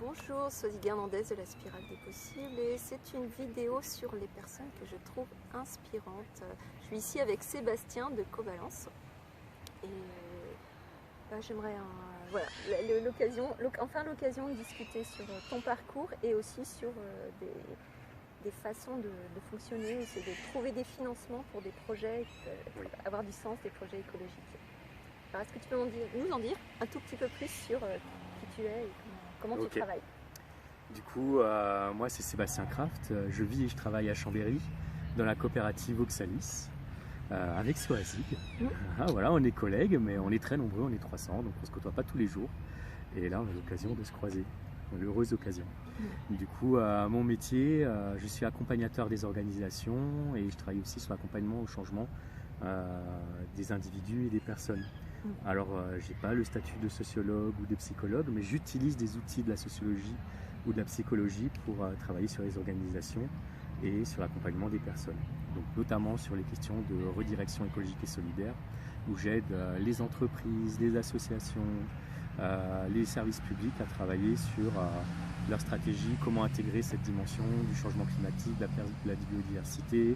Bonjour, Sophie Hernandez de la Spirale des Possibles et c'est une vidéo sur les personnes que je trouve inspirantes. Je suis ici avec Sébastien de Covalence et j'aimerais l'occasion de discuter sur ton parcours et aussi sur des façons de fonctionner, c'est de trouver des financements pour des projets qui peuvent avoir du sens, des projets écologiques. Alors est-ce que tu peux nous en dire un tout petit peu plus sur qui tu es et comment tu travailles? Du coup, moi c'est Sébastien Kraft, je vis et je travaille à Chambéry dans la coopérative Oxalis avec Soazig. Voilà, on est collègues mais on est très nombreux, on est 300 donc on ne se côtoie pas tous les jours et là on a l'occasion de se croiser, l'heureuse occasion. Du coup, mon métier, je suis accompagnateur des organisations et je travaille aussi sur l'accompagnement au changement des individus et des personnes. Alors, j'ai pas le statut de sociologue ou de psychologue, mais j'utilise des outils de la sociologie ou de la psychologie pour travailler sur les organisations et sur l'accompagnement des personnes. Donc, notamment sur les questions de redirection écologique et solidaire, où j'aide les entreprises, les associations, les services publics à travailler sur leur stratégie, comment intégrer cette dimension du changement climatique, de la biodiversité,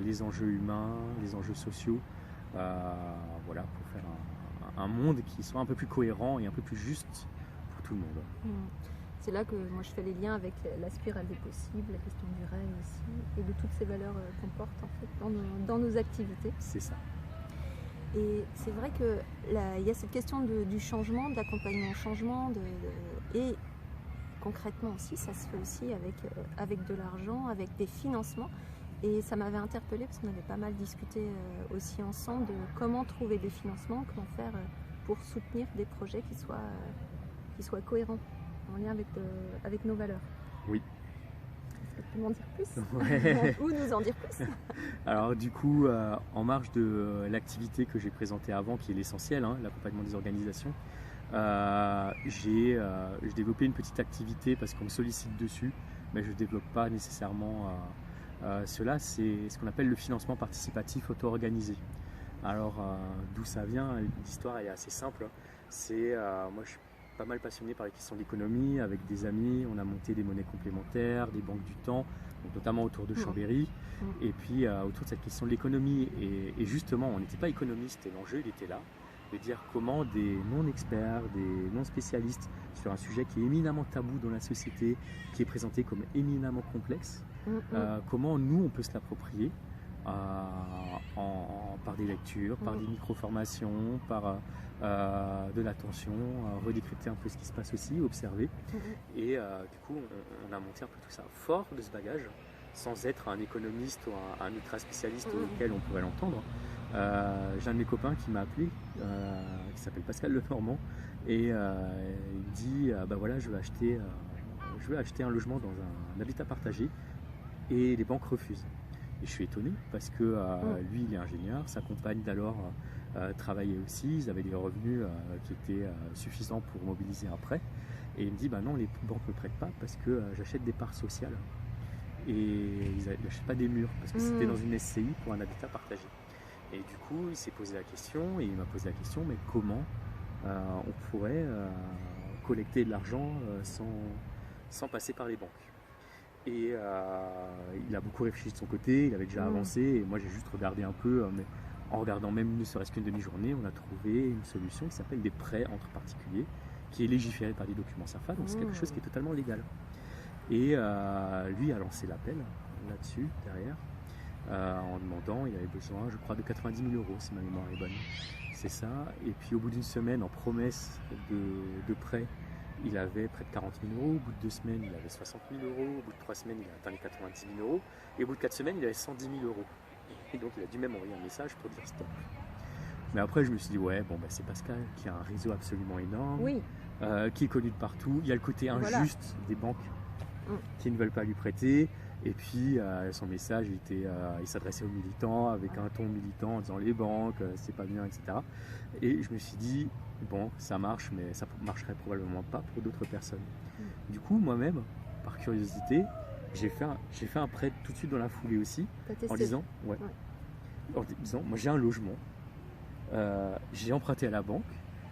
les enjeux humains, les enjeux sociaux. Voilà, pour faire un monde qui soit un peu plus cohérent et un peu plus juste pour tout le monde. C'est là que moi je fais les liens avec la spirale des possibles, la question du rêve aussi, et de toutes ces valeurs qu'on porte en fait dans nos activités. C'est ça. Et c'est vrai qu'il y a cette question du changement, de l'accompagnement au changement, et concrètement aussi, ça se fait aussi avec de l'argent, avec des financements. Et ça m'avait interpellée parce qu'on avait pas mal discuté aussi ensemble de comment trouver des financements, comment faire pour soutenir des projets qui soient cohérents, en lien avec nos valeurs. Oui. Est-ce que tu peux m'en dire plus? Ouais. Ou nous en dire plus? Alors du coup, en marge de l'activité que j'ai présentée avant, qui est l'essentiel, l'accompagnement des organisations, j'ai développé une petite activité parce qu'on me sollicite dessus, mais je ne développe pas nécessairement... cela, c'est ce qu'on appelle le financement participatif auto-organisé. Alors, d'où ça vient? L'histoire est assez simple. Moi, je suis pas mal passionné par les questions d'économie. Avec des amis, on a monté des monnaies complémentaires, des banques du temps, donc notamment autour de Chambéry. Et puis, autour de cette question de l'économie. Et justement, on n'était pas économiste et l'enjeu, il était là. De dire comment des non-experts, des non-spécialistes sur un sujet qui est éminemment tabou dans la société, qui est présenté comme éminemment complexe, comment nous on peut se l'approprier par des lectures, par des micro-formations, par de l'attention, redécrypter un peu ce qui se passe aussi, observer. Et du coup on a monté un peu tout ça fort de ce bagage, sans être un économiste ou un ultra spécialiste auquel on pourrait l'entendre. J'ai un de mes copains qui m'a appelé, qui s'appelle Pascal Lenormand, et il me dit voilà, je veux acheter un logement dans un habitat partagé et les banques refusent. Et je suis étonné parce que lui il est ingénieur, sa compagne d'alors travaillait aussi, ils avaient des revenus qui étaient suffisants pour mobiliser un prêt, et il me dit non, les banques ne me prêtent pas parce que j'achète des parts sociales et ils n'achètent pas des murs parce que c'était dans une SCI pour un habitat partagé. Et du coup, il s'est posé la question, et il m'a posé la question, mais comment on pourrait collecter de l'argent sans passer par les banques? Et il a beaucoup réfléchi de son côté, il avait déjà avancé, et moi j'ai juste regardé un peu, mais en regardant même ne serait-ce qu'une demi-journée, on a trouvé une solution qui s'appelle des prêts entre particuliers, qui est légiféré par des documents SAFA, donc c'est quelque chose qui est totalement légal. Et lui a lancé l'appel là-dessus, derrière. En demandant, il avait besoin, je crois, de 90 000 euros, si ma mémoire est bonne. C'est ça. Et puis au bout d'une semaine, en promesse de prêt, il avait près de 40 000 euros. Au bout de 2 semaines, il avait 60 000 euros. Au bout de 3 semaines, il a atteint les 90 000 euros. Et au bout de 4 semaines, il avait 110 000 euros. Et donc il a dû même envoyer un message pour dire stop. Mais après, je me suis dit, c'est Pascal qui a un réseau absolument énorme, qui est connu de partout. Il y a le côté injuste des banques qui ne veulent pas lui prêter. Et puis son message, il s'adressait aux militants avec un ton militant en disant les banques, c'est pas bien, etc. Et je me suis dit, ça marche, mais ça marcherait probablement pas pour d'autres personnes. Du coup, moi-même, par curiosité, j'ai fait un prêt tout de suite dans la foulée aussi, en disant, moi j'ai un logement, j'ai emprunté à la banque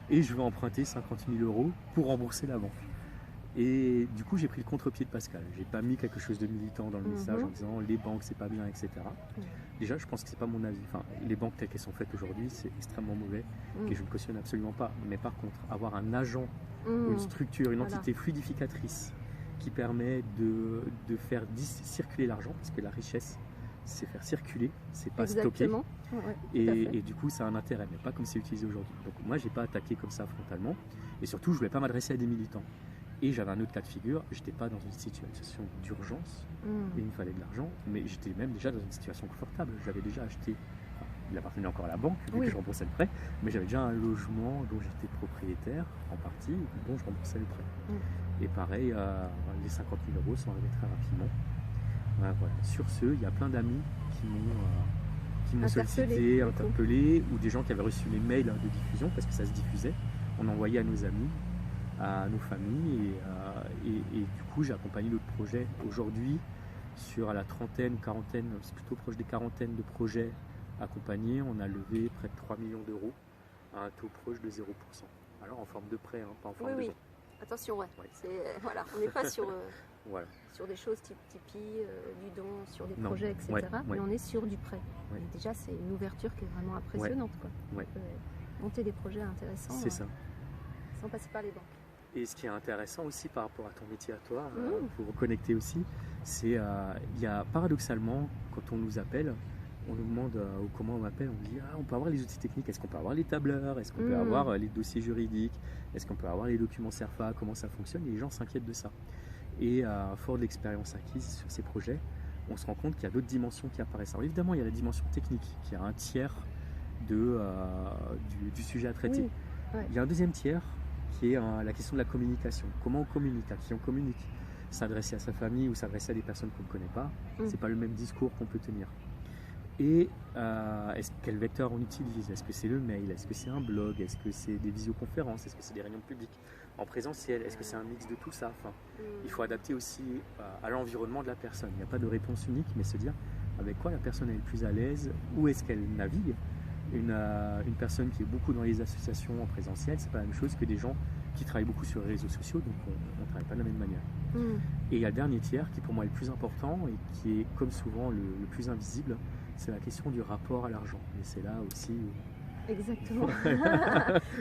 et je veux emprunter 50 000 euros pour rembourser la banque. Et du coup, j'ai pris le contre-pied de Pascal. J'ai pas mis quelque chose de militant dans le message en Mhm. disant les banques c'est pas bien, etc. Déjà, je pense que c'est pas mon avis. Enfin, les banques telles qu'elles sont faites aujourd'hui, c'est extrêmement mauvais et je ne cautionne absolument pas. Mais par contre, avoir un agent, une structure, une Voilà. entité fluidificatrice qui permet de faire circuler l'argent, parce que la richesse, c'est faire circuler, c'est pas stocker. Exactement. Ouais, tout à fait. Et du coup, ça a un intérêt, mais pas comme c'est utilisé aujourd'hui. Donc moi, j'ai pas attaqué comme ça frontalement. Et surtout, je voulais pas m'adresser à des militants. Et j'avais un autre cas de figure, j'étais pas dans une situation d'urgence, et il me fallait de l'argent, mais j'étais même déjà dans une situation confortable. J'avais déjà acheté, enfin, il appartenait encore à la banque, vu que je remboursais le prêt, mais j'avais déjà un logement dont j'étais propriétaire, en partie, dont je remboursais le prêt. Et pareil, les 50 000 euros sont arrivés très rapidement. Voilà. Sur ce, il y a plein d'amis qui m'ont sollicité, interpellé, ou des gens qui avaient reçu les mails de diffusion, parce que ça se diffusait. On envoyait à nos amis, à nos familles, et du coup j'ai accompagné d'autres projets aujourd'hui sur la trentaine, quarantaine, c'est plutôt proche des quarantaines de projets accompagnés. On a levé près de 3 millions d'euros à un taux proche de 0%. Alors en forme de prêt, hein, pas en forme de don. Attention, voilà, on n'est pas sur, voilà. sur des choses type Tipeee, du don, sur des projets, etc. Mais on est sur du prêt. Et déjà, c'est une ouverture qui est vraiment impressionnante. Quoi. On peut monter des projets intéressants sans passer par les banques. Et ce qui est intéressant aussi par rapport à ton métier à toi, pour reconnecter aussi, c'est il y a paradoxalement, quand on nous appelle, on nous demande comment on m'appelle, on dit on peut avoir les outils techniques, est-ce qu'on peut avoir les tableurs, est-ce qu'on peut avoir les dossiers juridiques, est-ce qu'on peut avoir les documents CERFA, comment ça fonctionne, et les gens s'inquiètent de ça. Et fort de l'expérience acquise sur ces projets, on se rend compte qu'il y a d'autres dimensions qui apparaissent. Alors évidemment, il y a la dimension technique, qui est un tiers du sujet à traiter. Il y a un deuxième tiers, qui est la question de la communication. Comment on communique, à qui on communique. S'adresser à sa famille ou s'adresser à des personnes qu'on ne connaît pas, c'est pas le même discours qu'on peut tenir. Et quel vecteur on utilise? Est-ce que c'est le mail? Est-ce que c'est un blog? Est-ce que c'est des visioconférences? Est-ce que c'est des réunions publiques en présentiel? Est-ce que c'est un mix de tout ça? Enfin, il faut adapter aussi à l'environnement de la personne. Il n'y a pas de réponse unique, mais se dire avec quoi la personne est le plus à l'aise, où est-ce qu'elle navigue. Une personne qui est beaucoup dans les associations en présentiel, c'est pas la même chose que des gens qui travaillent beaucoup sur les réseaux sociaux, donc on ne travaille pas de la même manière. Et il y a le dernier tiers qui pour moi est le plus important et qui est comme souvent le plus invisible, c'est la question du rapport à l'argent. Et c'est là aussi... Exactement.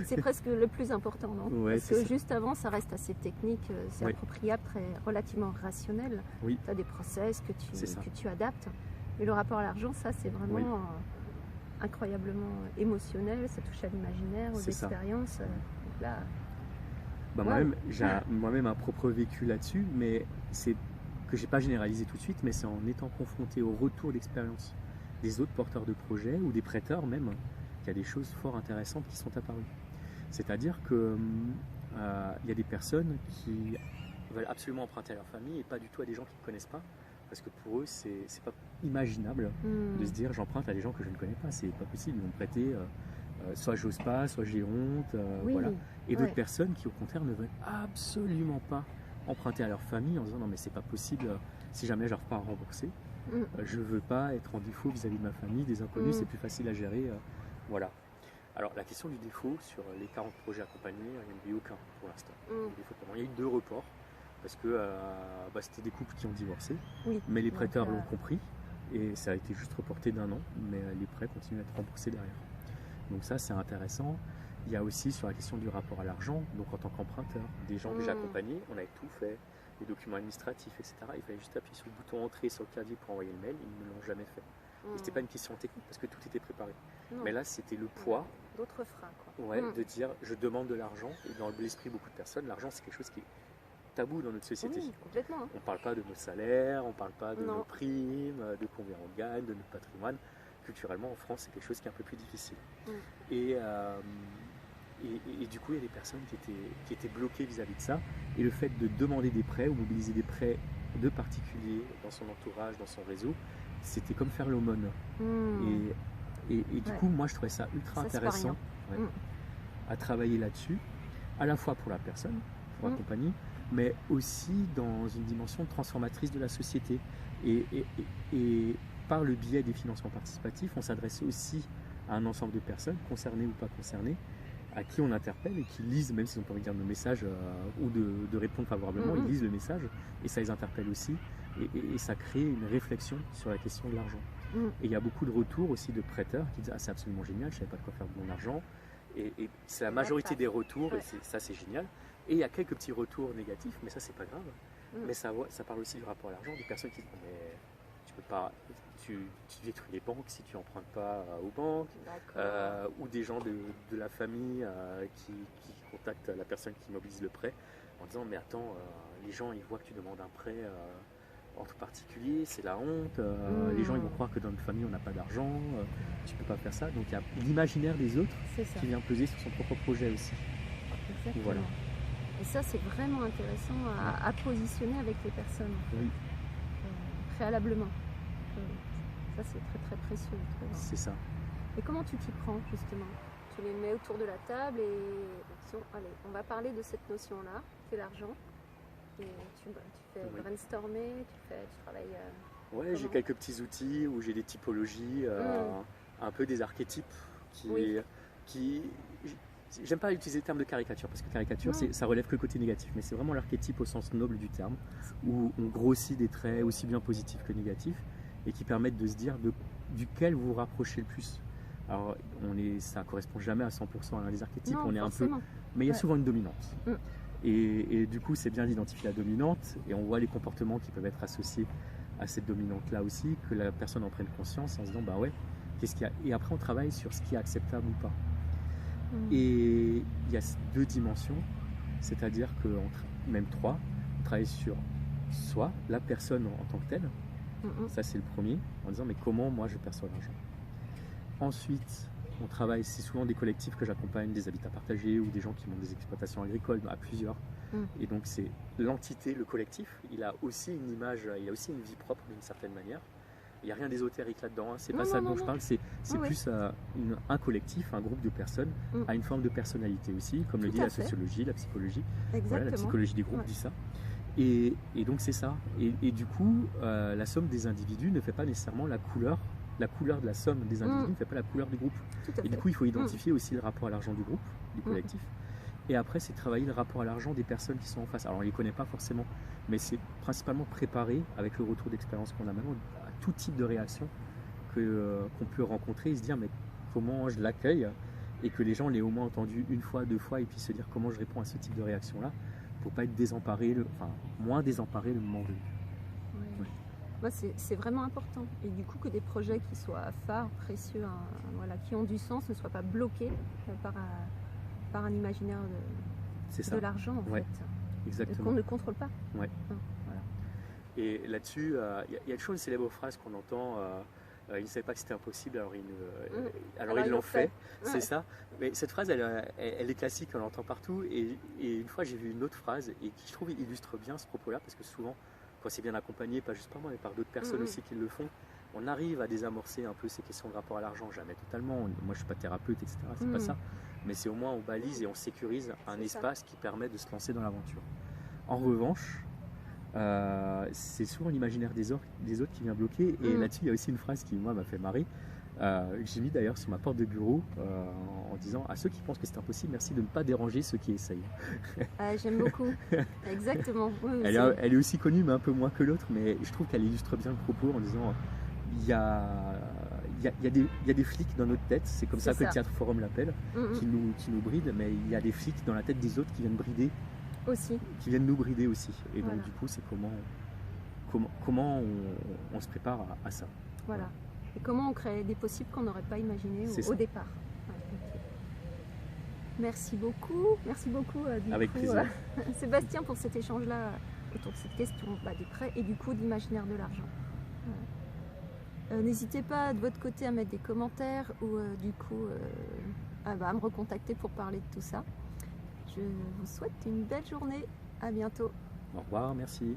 C'est presque le plus important, non? Parce que juste avant, ça reste assez technique, c'est appropriable, relativement rationnel. Tu as des process que tu adaptes. Mais le rapport à l'argent, ça c'est vraiment... incroyablement émotionnel, ça touche à l'imaginaire, aux expériences. Donc là, moi-même, j'ai moi-même un propre vécu là-dessus, mais c'est que j'ai pas généralisé tout de suite, mais c'est en étant confronté au retour d'expérience des autres porteurs de projets ou des prêteurs même, qu'il y a des choses fort intéressantes qui sont apparues. C'est-à-dire que y a des personnes qui veulent absolument emprunter à leur famille et pas du tout à des gens qu'ils ne connaissent pas. Parce que pour eux, c'est pas imaginable de se dire j'emprunte à des gens que je ne connais pas, c'est pas possible, ils vont me prêter, soit j'ose pas, soit j'ai honte, voilà. Et d'autres personnes qui au contraire ne veulent absolument pas emprunter à leur famille en disant non mais c'est pas possible, si jamais j'arrive pas à rembourser, je veux pas être en défaut vis-à-vis de ma famille, des inconnus, c'est plus facile à gérer, voilà. Alors la question du défaut, sur les 40 projets accompagnés, il n'y en a eu aucun pour l'instant. Il y a eu 2 reports. Parce que c'était des couples qui ont divorcé, mais les prêteurs l'ont compris et ça a été juste reporté d'1 an, mais les prêts continuent à être remboursés derrière. Donc ça c'est intéressant. Il y a aussi sur la question du rapport à l'argent, donc en tant qu'emprunteur, des gens déjà accompagnés, on avait tout fait, les documents administratifs, etc. Il fallait juste appuyer sur le bouton entrée sur le clavier pour envoyer le mail, ils ne l'ont jamais fait. Et c'était pas une question technique parce que tout était préparé. Mais là c'était le poids d'autres freins, de dire je demande de l'argent, et dans l'esprit de beaucoup de personnes, l'argent c'est quelque chose qui est tabou dans notre société. Complètement. On ne parle pas de nos salaires, on ne parle pas de nos primes, de combien on gagne, de notre patrimoine. Culturellement, en France, c'est quelque chose qui est un peu plus difficile. Et du coup, il y a des personnes qui étaient bloquées vis-à-vis de ça. Et le fait de demander des prêts ou mobiliser des prêts de particuliers dans son entourage, dans son réseau, c'était comme faire l'aumône. Et du coup, moi, je trouvais ça ultra intéressant à travailler là-dessus, à la fois pour la personne, pour la compagnie, mais aussi dans une dimension transformatrice de la société. Et par le biais des financements participatifs, on s'adresse aussi à un ensemble de personnes, concernées ou pas concernées, à qui on interpelle et qui lisent, même s'ils n'ont pas envie de lire nos messages ou de répondre favorablement, ils lisent le message et ça les interpelle aussi. Et ça crée une réflexion sur la question de l'argent. Et il y a beaucoup de retours aussi de prêteurs qui disent « Ah, c'est absolument génial, je ne savais pas de quoi faire de mon argent ». Et c'est la majorité des retours, et ça c'est génial. Et il y a quelques petits retours négatifs, mais ça c'est pas grave. Mais ça parle aussi du rapport à l'argent, des personnes qui disent « Mais tu peux pas, tu détruis les banques si tu n'empruntes pas aux banques ». Ou des gens de la famille qui contactent la personne qui mobilise le prêt en disant « Mais attends, les gens ils voient que tu demandes un prêt entre particuliers, c'est la honte, les gens ils vont croire que dans notre famille on n'a pas d'argent, tu peux pas faire ça ». Donc il y a l'imaginaire des autres qui vient peser sur son propre projet aussi. Exactement. Voilà. Et ça c'est vraiment intéressant à positionner avec les personnes en fait. Préalablement. Ça c'est très très précieux. C'est ça. Et comment tu t'y prends justement? Tu les mets autour de la table et allez, on va parler de cette notion-là, c'est l'argent. Et tu fais brainstormer, tu travailles. Ouais, j'ai quelques petits outils où j'ai des typologies, un peu des archétypes qui j'aime pas utiliser le terme de caricature parce que caricature ça relève que le côté négatif, mais c'est vraiment l'archétype au sens noble du terme où on grossit des traits aussi bien positifs que négatifs et qui permettent de se dire duquel vous vous rapprochez le plus. Alors ça correspond jamais à 100% à l'un des archétypes, on est un peu, mais il y a souvent une dominante. Et du coup c'est bien d'identifier la dominante et on voit les comportements qui peuvent être associés à cette dominante là aussi, que la personne en prenne conscience en se disant bah ouais, qu'est-ce qu'il y a, et après on travaille sur ce qui est acceptable ou pas. Et il y a 2 dimensions, c'est-à-dire que même 3, on travaille sur soit la personne en tant que telle, ça c'est le premier, en disant mais comment moi je perçois l'argent. Ensuite on travaille, c'est souvent des collectifs que j'accompagne, des habitats partagés ou des gens qui montent des exploitations agricoles à plusieurs. Et donc c'est l'entité, le collectif, il a aussi une image, il a aussi une vie propre d'une certaine manière. Il n'y a rien d'ésotérique là-dedans, c'est pas ça dont je parle, c'est plus un collectif, un groupe de personnes a une forme de personnalité aussi, comme le dit la sociologie, la psychologie. Voilà, la psychologie des groupes dit ça. Et donc c'est ça. Et du coup, la somme des individus ne fait pas nécessairement la couleur de la somme des individus ne fait pas la couleur du groupe. Et du coup, il faut identifier aussi le rapport à l'argent du groupe, du collectif. Et après, c'est travailler le rapport à l'argent des personnes qui sont en face. Alors, on ne les connaît pas forcément, mais c'est principalement préparé avec le retour d'expérience qu'on a maintenant à tout type de réaction qu'on peut rencontrer et se dire mais comment je l'accueille, et que les gens l'aient au moins entendu 1 fois, 2 fois, et puis se dire comment je réponds à ce type de réaction-là pour ne pas être désemparé, moins désemparé le moment venu. Moi, c'est vraiment important. Et du coup, que des projets qui soient phares, précieux, qui ont du sens, ne soient pas bloqués par un imaginaire de l'argent, en fait. Exactement. Qu'on ne contrôle pas. Voilà. Et là-dessus, il y a toujours une célèbre phrase qu'on entend, ils ne savaient pas que c'était impossible, alors ils l'ont fait. C'est ça. Mais cette phrase, elle est classique, on l'entend partout. Et une fois, j'ai vu une autre phrase et qui, je trouve, illustre bien ce propos-là, parce que souvent, quand c'est bien accompagné, pas juste par moi, mais par d'autres personnes aussi qui le font, on arrive à désamorcer un peu ces questions de rapport à l'argent. Jamais totalement. Moi, je ne suis pas thérapeute, etc. C'est pas ça. Mais c'est au moins on balise et on sécurise un espace qui permet de se lancer dans l'aventure. En revanche, c'est souvent l'imaginaire des autres qui vient bloquer. Et là-dessus, il y a aussi une phrase qui, moi, m'a fait marrer. J'ai mis d'ailleurs sur ma porte de bureau en disant à ceux qui pensent que c'est impossible, merci de ne pas déranger ceux qui essayent. J'aime beaucoup. Exactement. Elle est aussi connue, mais un peu moins que l'autre. Mais je trouve qu'elle illustre bien le propos en disant il y a des flics dans notre tête, c'est comme ça que le Théâtre Forum l'appelle, qui nous brident, mais il y a des flics dans la tête des autres qui viennent brider aussi, qui viennent nous brider aussi. Et donc du coup, c'est comment on se prépare à ça. Voilà. Et comment on crée des possibles qu'on n'aurait pas imaginés au départ. Merci beaucoup. Merci beaucoup Avec plaisir. Sébastien, pour cet échange-là autour de cette question des prêts et du coup d'imaginaire de l'argent. N'hésitez pas de votre côté à mettre des commentaires ou à me recontacter pour parler de tout ça. Je vous souhaite une belle journée. À bientôt. Au revoir, merci.